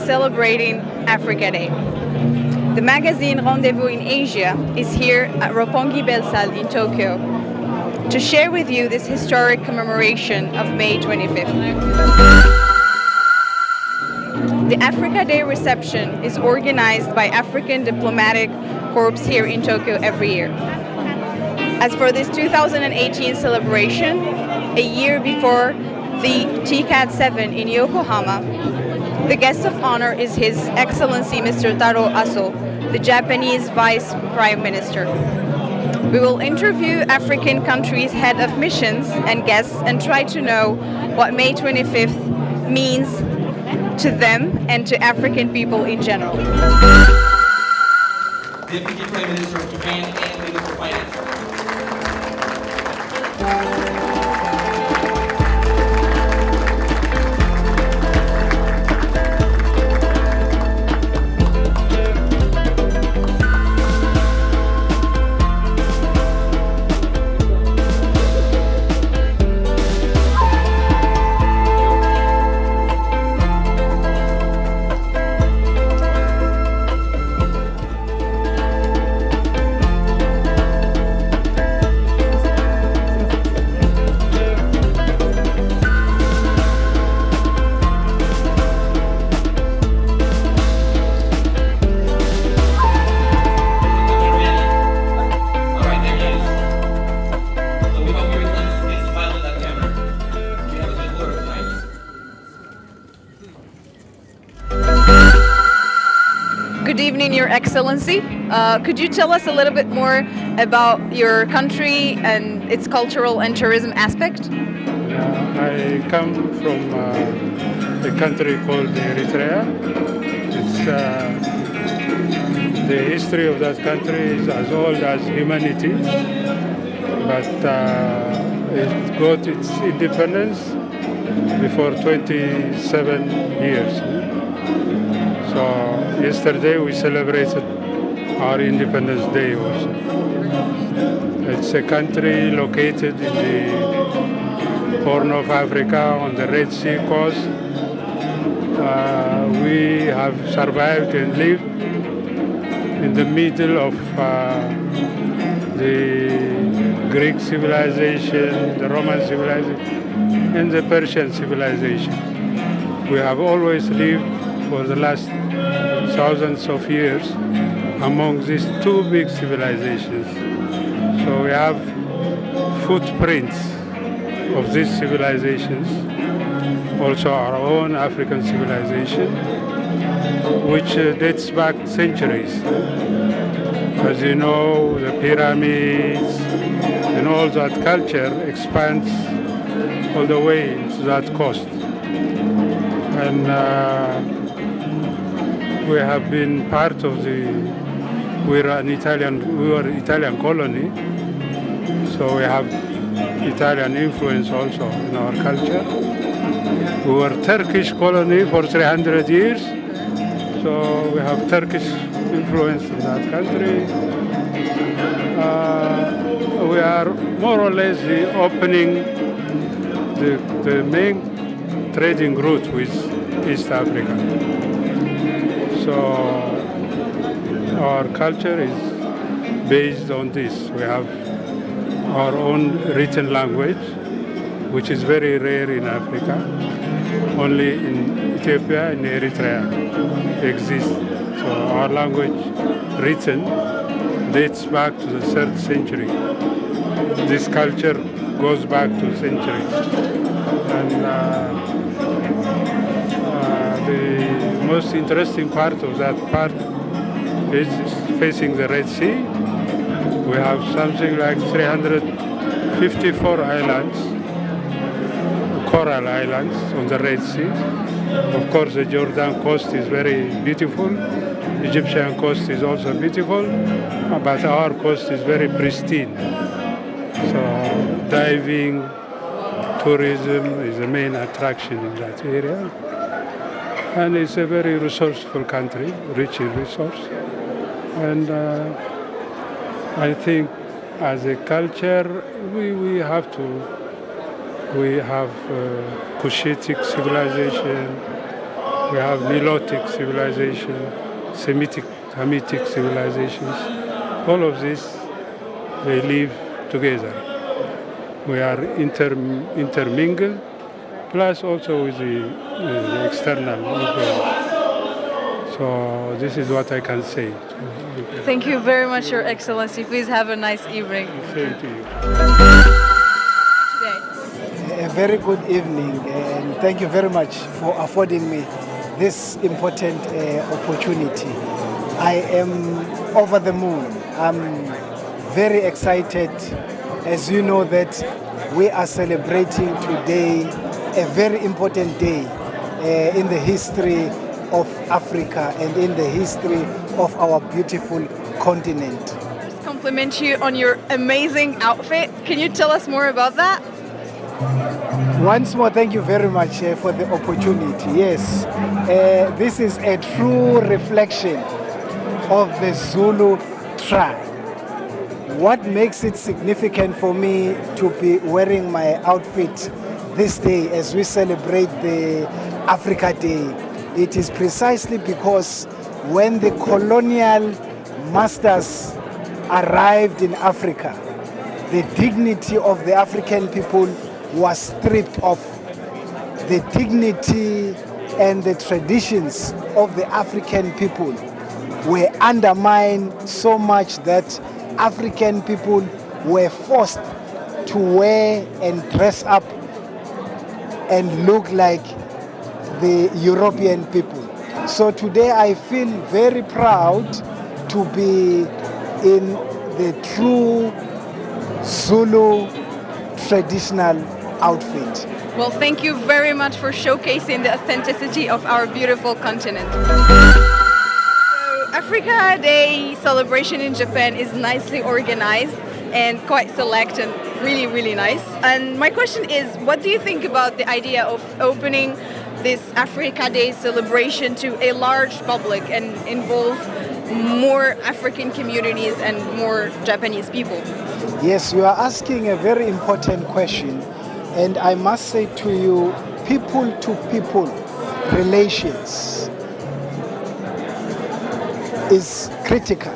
celebrating Africa Day. The magazine Rendezvous in Asia is here at Roppongi Belle Salle in Tokyo to share with you this historic commemoration of May 25th. The Africa Day reception is organized by African Diplomatic Corps here in Tokyo every year. As for this 2018 celebration, a year before the TCAD 7 in Yokohama, the guest of honor is His Excellency Mr. Taro ASO, the Japanese Vice Prime Minister. We will interview African countries' head of missions and guests and try to know what May 25th means to them and to African people in general. Deputy Prime Minister of Japan and Minister of Finance. Good evening, Your Excellency. Could you tell us a little bit more about your country and its cultural and tourism aspect? I come from a country called Eritrea. It's, the history of that country is as old as humanity, but it got its independence before 27 years. So yesterday we celebrated our Independence Day also. It's a country located in the Horn of Africa on the Red Sea coast. We have survived and lived in the middle of the Greek civilization, the Roman civilization, and the Persian civilization. We have always lived for the last thousands of years among these two big civilizations. So we have footprints of these civilizations, also our own African civilization, which dates back centuries. As you know, the pyramids and all that culture expands all the way to that coast. And we have been part of we were Italian colony, so we have Italian influence also in our culture. We were Turkish colony for 300 years, so we have Turkish influence in that country. We are more or less opening the main trading route with East Africa. So our culture is based on this. We have our own written language, which is very rare in Africa. Only in Ethiopia and Eritrea exists. So our language written dates back to the 3rd century. This culture goes back to centuries. And the most interesting part of that part is facing the Red Sea. We have something like 354 islands, coral islands on the Red Sea. Of course, the Jordan coast is very beautiful. Egyptian coast is also beautiful, but our coast is very pristine. So diving, tourism is the main attraction in that area. And it's a very resourceful country, rich in resource. And I think as a culture, we have Cushitic civilization, we have Nilotic civilization, Semitic, Hamitic civilizations. All of this, they live together. We are intermingled, plus also with the external influence. So this is what I can say. Thank you very much, Your Excellency. Please have a nice evening. Same to you. Today. A very good evening, and thank you very much for affording me this important opportunity. I am over the moon. I'm very excited. As you know that we are celebrating today a very important day in the history of Africa and in the history of our beautiful continent. Just compliment you on your amazing outfit. Can you tell us more about that? Once more, thank you very much for the opportunity. Yes, this is a true reflection of the Zulu tribe. What makes it significant for me to be wearing my outfit this day as we celebrate the Africa Day? It is precisely because when the colonial masters arrived in Africa, the dignity of the African people was stripped off. The dignity and the traditions of the African people were undermined so much that African people were forced to wear and dress up and look like the European people. So today I feel very proud to be in the true Zulu traditional outfit. Well, thank you very much for showcasing the authenticity of our beautiful continent. Africa Day celebration in Japan is nicely organized and quite select and really, really nice. And my question is, what do you think about the idea of opening this Africa Day celebration to a large public and involve more African communities and more Japanese people? Yes, you are asking a very important question, and I must say to you, people-to-people relations is critical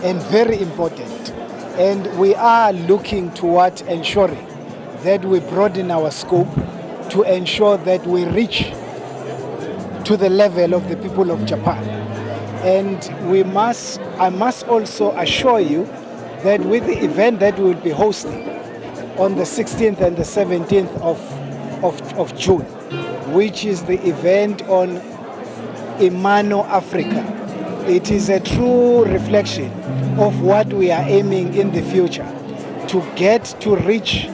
and very important, and we are looking toward ensuring that we broaden our scope to ensure that we reach to the level of the people of Japan. And I must also assure you that with the event that we will be hosting on the 16th and the 17th of June, which is the event on Imano Africa, it is a true reflection of what we are aiming in the future to get to reach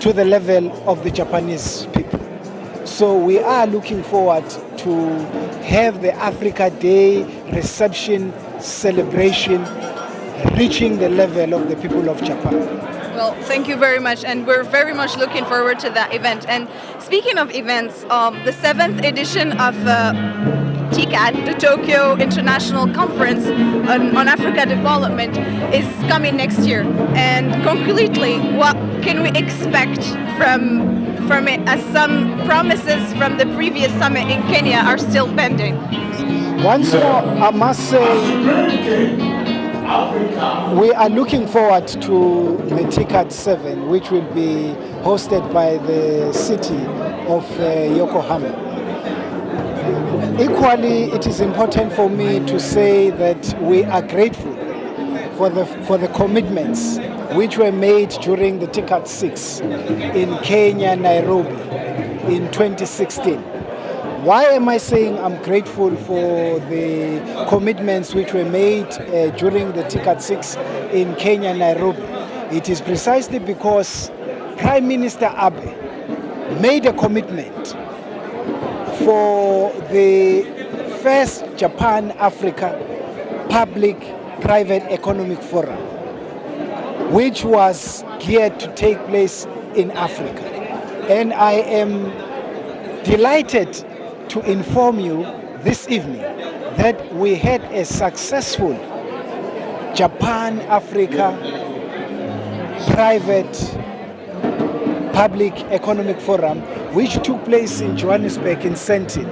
to the level of the Japanese people. So we are looking forward to have the Africa Day reception celebration reaching the level of the people of Japan. Well, thank you very much, and we're very much looking forward to that event. And speaking of events, the 7th edition of TICAD, the Tokyo International Conference on Africa Development, is coming next year. And concretely, what can we expect from it, as some promises from the previous summit in Kenya are still pending? Once more, I must say, we are looking forward to the TICAD 7, which will be hosted by the city of Yokohama. Equally, it is important for me to say that we are grateful for the commitments which were made during the TICAD 6 in Kenya, Nairobi in 2016. Why am I saying I'm grateful for the commitments which were made during the TICAD 6 in Kenya, Nairobi? It is precisely because Prime Minister Abe made a commitment for the first Japan-Africa Public-Private Economic Forum, which was geared to take place in Africa. And I am delighted to inform you this evening that we had a successful Japan-Africa Private Public Economic Forum, which took place in Johannesburg in Sentin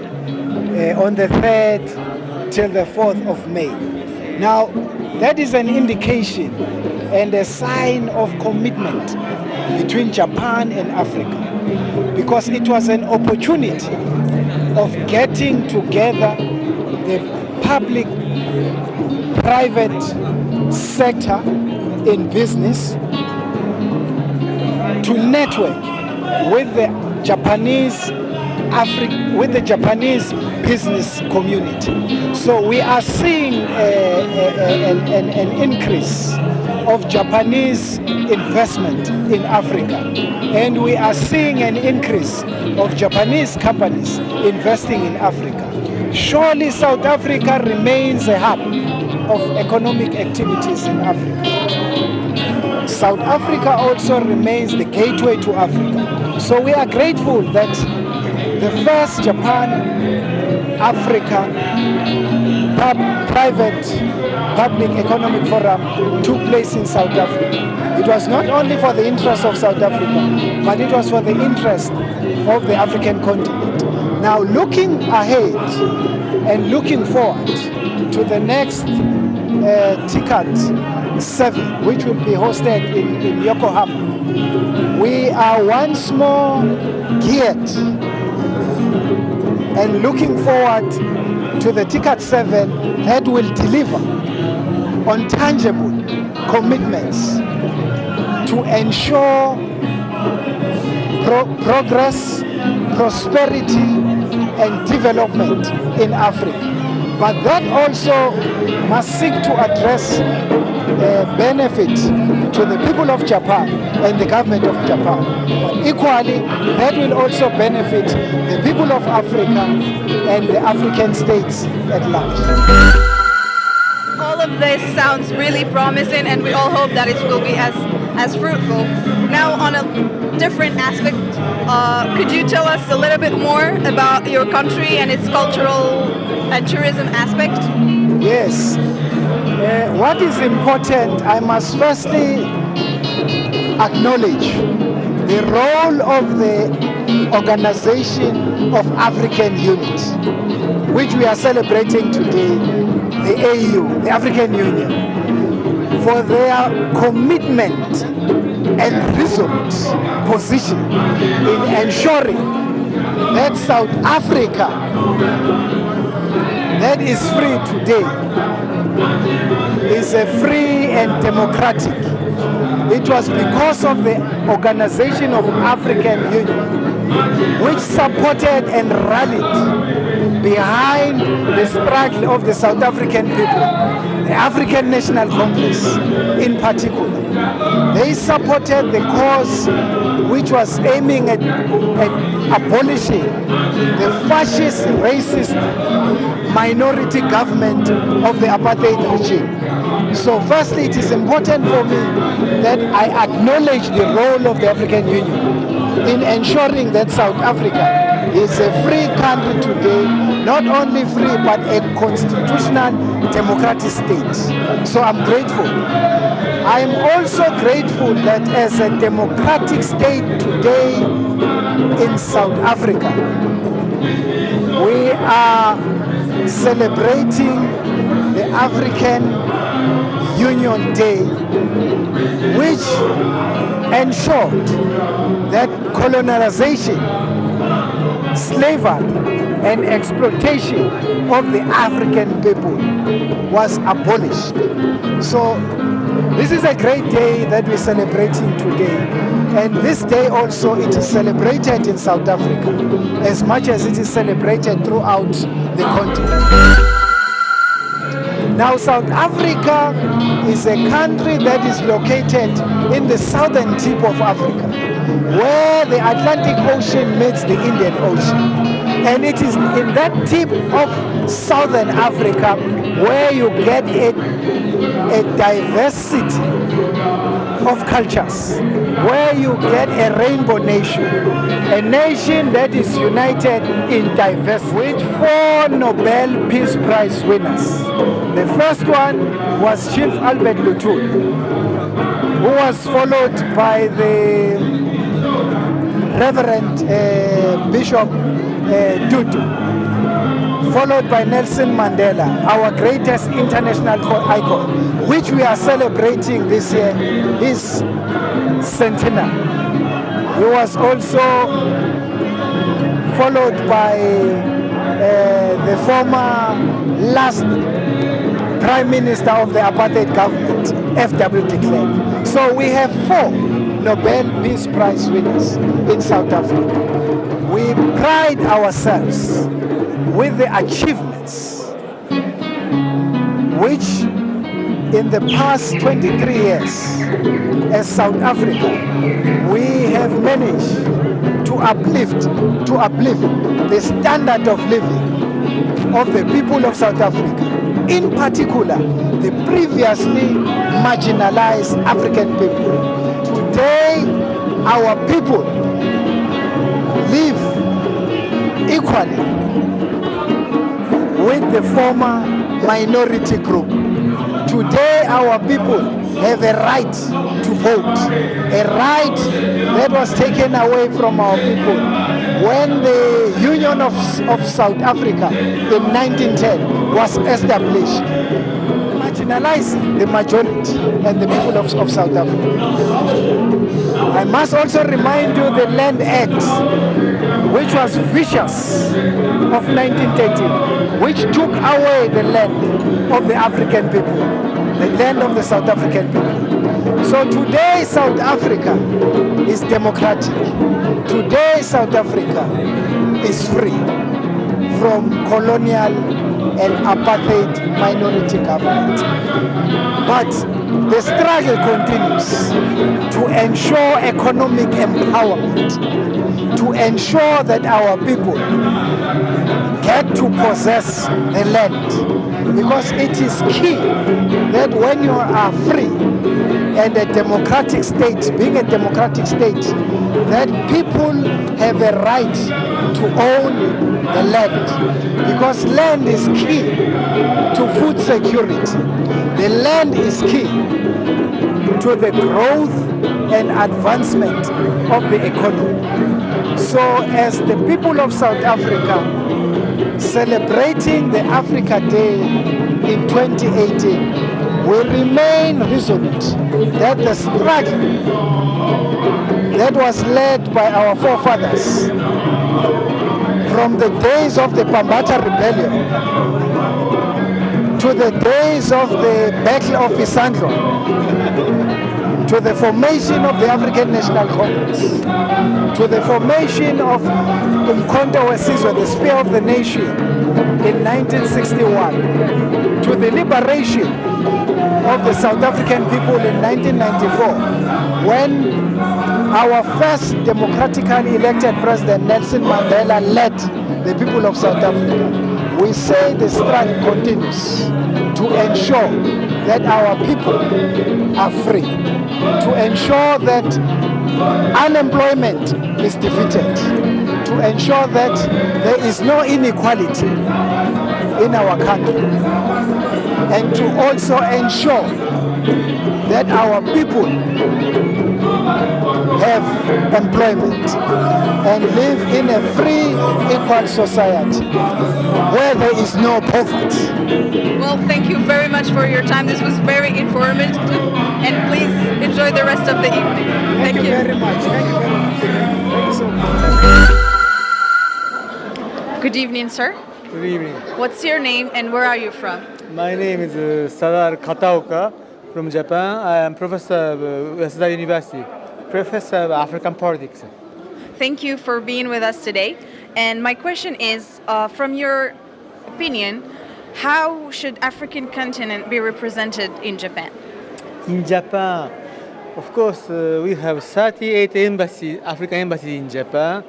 on the 3rd till the 4th of May. Now, that is an indication and a sign of commitment between Japan and Africa, because it was an opportunity of getting together the public-private sector in business to network with the Japanese business community. So we are seeing an increase of Japanese investment in Africa, and we are seeing an increase of Japanese companies investing in Africa. Surely South Africa remains a hub of economic activities in Africa. South Africa also remains the gateway to Africa. So we are grateful that the first Japan-Africa private public economic forum took place in South Africa. It was not only for the interest of South Africa, but it was for the interest of the African continent. Now, looking ahead and looking forward to the next TICAD 7, which will be hosted in Yokohama, we are once more geared and looking forward to the TICAD 7 that will deliver on tangible commitments to ensure progress, prosperity, and development in Africa. But that also must seek to address benefit to the people of Japan and the government of Japan. But equally, that will also benefit the people of Africa and the African states at large. All of this sounds really promising, and we all hope that it will be as fruitful. Now, on a different aspect, could you tell us a little bit more about your country and its cultural and tourism aspect? Yes. What is important, I must firstly acknowledge the role of the Organization of African Unity, which we are celebrating today, the AU, the African Union, for their commitment and resolute position in ensuring that South Africa that is free today is a free and democratic. It was because of the Organization of African Union which supported and rallied behind the struggle of the South African people, the African National Congress in particular. They supported the cause which was aiming at abolishing the fascist, racist minority government of the apartheid regime. So firstly, it is important for me that I acknowledge the role of the African Union in ensuring that South Africa is a free country today, not only free but a constitutional democratic state. So I'm grateful. I am also grateful that as a democratic state today in South Africa, we are celebrating the African Union Day, which ensured that colonization, slavery, and exploitation of the African people was abolished. So this is a great day that we're celebrating today. And this day also, it is celebrated in South Africa as much as it is celebrated throughout the continent. Now, South Africa is a country that is located in the southern tip of Africa, where the Atlantic Ocean meets the Indian Ocean. And it is in that tip of southern Africa where you get a diversity of cultures, where you get a rainbow nation, a nation that is united in diversity, with 4 Nobel Peace Prize winners. The first one was Chief Albert Luthuli, who was followed by the Reverend Bishop Tutu followed by Nelson Mandela, our greatest international icon, which we are celebrating this year, his centenary. He was also followed by the former last Prime Minister of the apartheid government, F.W. de Klerk. So we have 4 Nobel Peace Prize winners in South Africa. We pride ourselves with the achievements which in the past 23 years as South Africa we have managed to uplift the standard of living of the people of South Africa, in particular the previously marginalized African people. Today our people live equally with the former minority group. Today our people have a right to vote, a right that was taken away from our people when the Union of South Africa in 1910 was established, marginalizing the majority and the people of South Africa. I must also remind you the Land Act, which was vicious, of 1913, which took away the land of the African people, the land of the South African people. So today South Africa is democratic. Today South Africa is free from colonial and apartheid minority government. But the struggle continues to ensure economic empowerment, to ensure that our people get to possess the land, because it is key that when you are free and a democratic state, being a democratic state, that people have a right to own the land, because land is key to food security. The land is key to the growth and advancement of the economy. So as the people of South Africa celebrating the Africa Day in 2018, we remain resolute that the struggle that was led by our forefathers from the days of the Bambata Rebellion to the days of the Battle of Isandlwana, to the formation of the African National Congress, to the formation of Umkhonto weSizwe, the Spear of the Nation, in 1961, to the liberation of the South African people in 1994, when our first democratically elected president, Nelson Mandela, led the people of South Africa. We say the struggle continues to ensure that our people are free, to ensure that unemployment is defeated, to ensure that there is no inequality in our country, and to also ensure that our people have employment and live in a free, equal society where there is no poverty. Well, thank you very much for your time. This was very informative, and please enjoy the rest of the evening. Thank you very much. Thank you very much. Thank you so much. Good evening, sir. Good evening. What's your name and where are you from? My name is Sadaharu TAKAOKA from Japan. I am professor of WASEDA University, professor of African politics. Thank you for being with us today. And my question is, from your opinion, how should African continent be represented in Japan? In Japan, of course, we have 38 embassies, African embassies in Japan.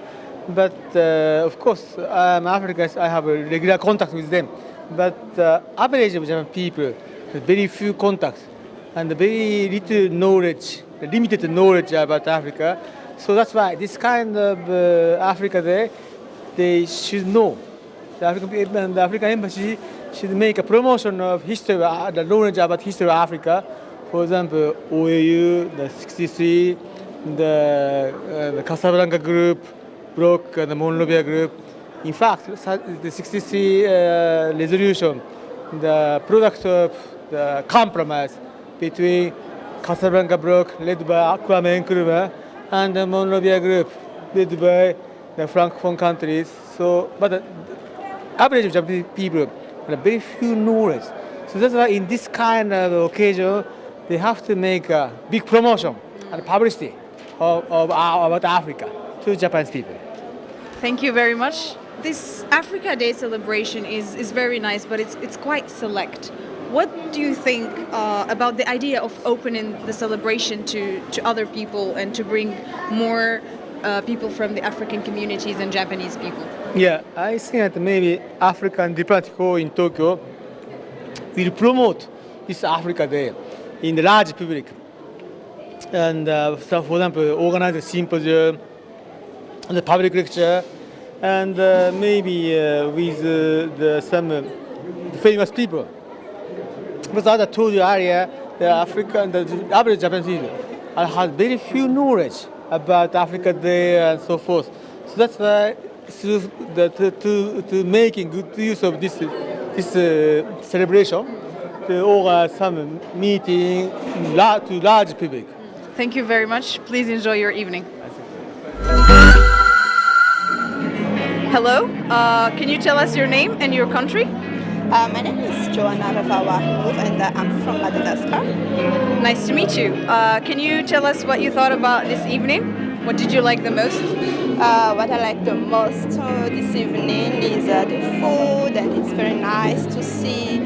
But of course, I'm African, I have a regular contact with them. But average of Japan people have very few contacts and very little knowledge, limited knowledge about Africa. So that's why this kind of Africa Day, they should know. The African embassy should make a promotion of history, the knowledge about history of Africa. For example, OAU, the 63, the Casablanca group, Bloc, the Monrovia group, In fact, the 63 resolution, the product of the compromise between Casablanca bloc led by Kwame Nkrumah and the Monrovia group led by the Francophone countries. So, but the average Japanese people have very few knowledge. So that's why in this kind of occasion, they have to make a big promotion and publicity about Africa to Japanese people. Thank you very much. This Africa Day celebration is very nice, but it's quite select. What do you think about the idea of opening the celebration to other people and to bring more people from the African communities and Japanese people? Yeah, I think that maybe African Diplomatic Corps in Tokyo will promote this Africa Day in the large public. And so for example, organize a symposium, and a public lecture, and maybe with some famous people. Because as I told you earlier, the average Japanese people has very few knowledge about Africa Day and so forth. So that's why to making good use of this celebration, to organize some meeting to large public. Thank you very much. Please enjoy your evening. Hello, can you tell us your name and your country? My name is Joanna Ravawa and I'm from Madagascar. Nice to meet you. Can you tell us what you thought about this evening? What did you like the most? What I like the most this evening is the food, and it's very nice to see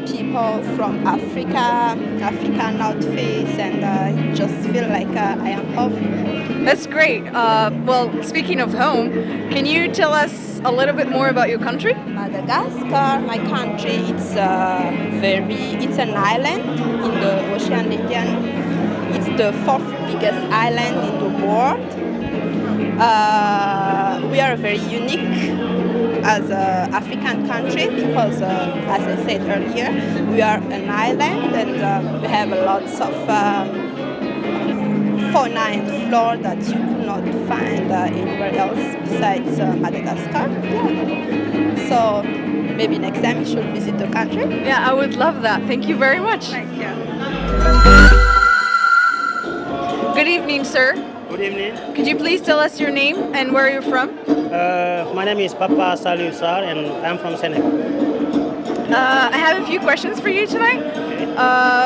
people from Africa, African outfits, and I just feel like I am home. That's great. Well, speaking of home, can you tell us a little bit more about your country? Madagascar, my country, it's an island in the Ocean Indian. It's the fourth biggest island in the world. We are very unique as an African country because, as I said earlier, we are an island and we have lots of fauna and flora that you could not find anywhere else besides Madagascar. Yeah. So maybe next time you should visit the country. Yeah, I would love that. Thank you very much. Thank you. Good evening, sir. Good evening. Could you please tell us your name and where you're from? My name is Papa Salou Sarr and I'm from Senegal. I have a few questions for you tonight.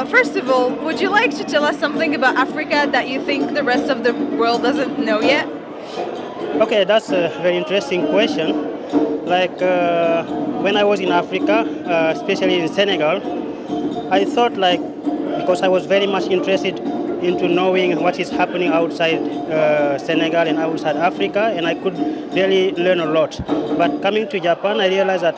First of all, would you like to tell us something about Africa that you think the rest of the world doesn't know yet? Okay, that's a very interesting question. Like when I was in Africa, especially in Senegal, I thought because I was very much interested into knowing what is happening outside Senegal and outside Africa, and I could really learn a lot. But coming to Japan, I realized that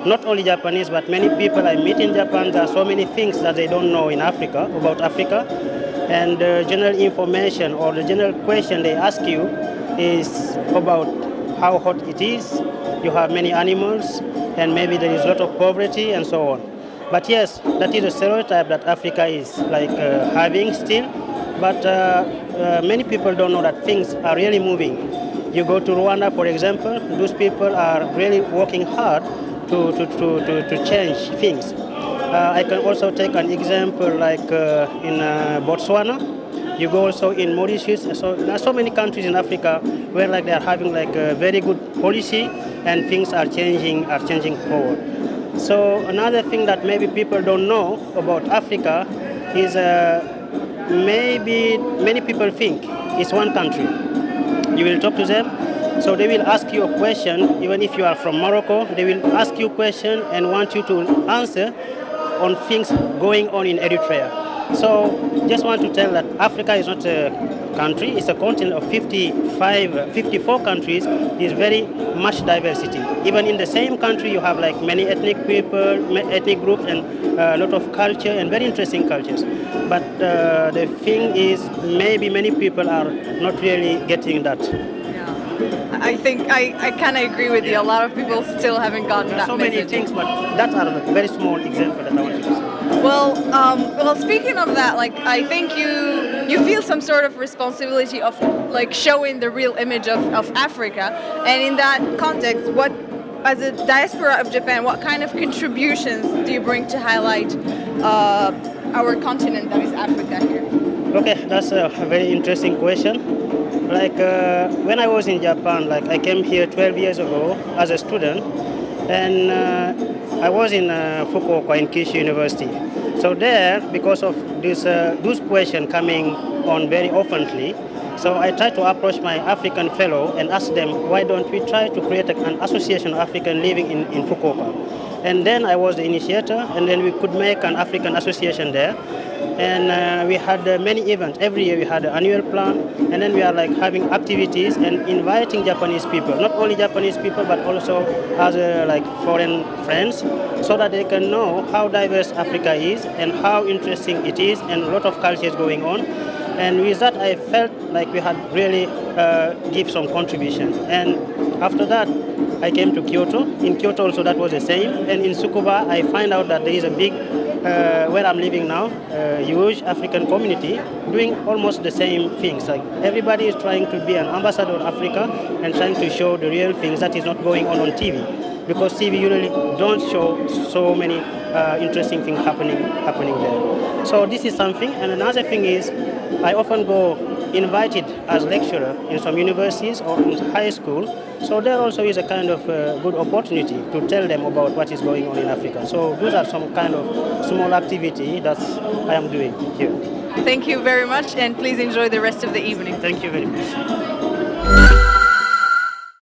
not only Japanese, but many people I meet in Japan, there are so many things that they don't know in Africa, about Africa. And the general information or the general question they ask you is about how hot it is, you have many animals, and maybe there is a lot of poverty and so on. But yes, that is a stereotype that Africa is having still, but many people don't know that things are really moving. You go to Rwanda, for example, those people are really working hard to change things. I can also take an example like in Botswana. You go also in Mauritius. So there are so many countries in Africa where they are having a very good policy and things are changing forward. So another thing that maybe people don't know about Africa is maybe many people think it's one country. You will talk to them, so they will ask you a question. Even if you are from Morocco, they will ask you a question and want you to answer on things going on in Eritrea. So just want to tell that Africa is not a country, it's a continent of 54 countries. There's very much diversity. Even in the same country, you have many ethnic people, ethnic groups, and a lot of culture and very interesting cultures. But the thing is, maybe many people are not really getting that. Yeah, I think I kind of agree with you. A lot of people still haven't gotten that so message. Many things, but that are a very small example that I want to say. Well, speaking of that, like I think you feel some sort of responsibility of like showing the real image of Africa, and in that context, what as a diaspora of Japan, what kind of contributions do you bring to highlight our continent, that is Africa, here? Okay, that's a very interesting question. Like when I was in Japan, like I came here 12 years ago as a student, and I was in Fukuoka in Kyushu University. So there, because of this those questions coming on very oftenly, so I tried to approach my African fellow and ask them, why don't we try to create an association of African living in Fukuoka? And then I was the initiator, and then we could make an African association there. And we had many events. Every year we had an annual plan, and then we are like having activities and inviting Japanese people, not only Japanese people, but also other like foreign friends, so that they can know how diverse Africa is and how interesting it is, and a lot of cultures going on. And with that, I felt like we had really give some contribution. And after that, I came to Kyoto. In Kyoto also that was the same. And in Tsukuba, I find out that there is a big, where I'm living now, huge African community doing almost the same things. Like everybody is trying to be an ambassador of Africa and trying to show the real things that is not going on TV. Because TV usually don't show so many interesting things happening there. So this is something. And another thing is, I often go invited as lecturer in some universities or in high school. So there also is a kind of good opportunity to tell them about what is going on in Africa. So those are some kind of small activity that I am doing here. Thank you very much, and please enjoy the rest of the evening. Thank you very much.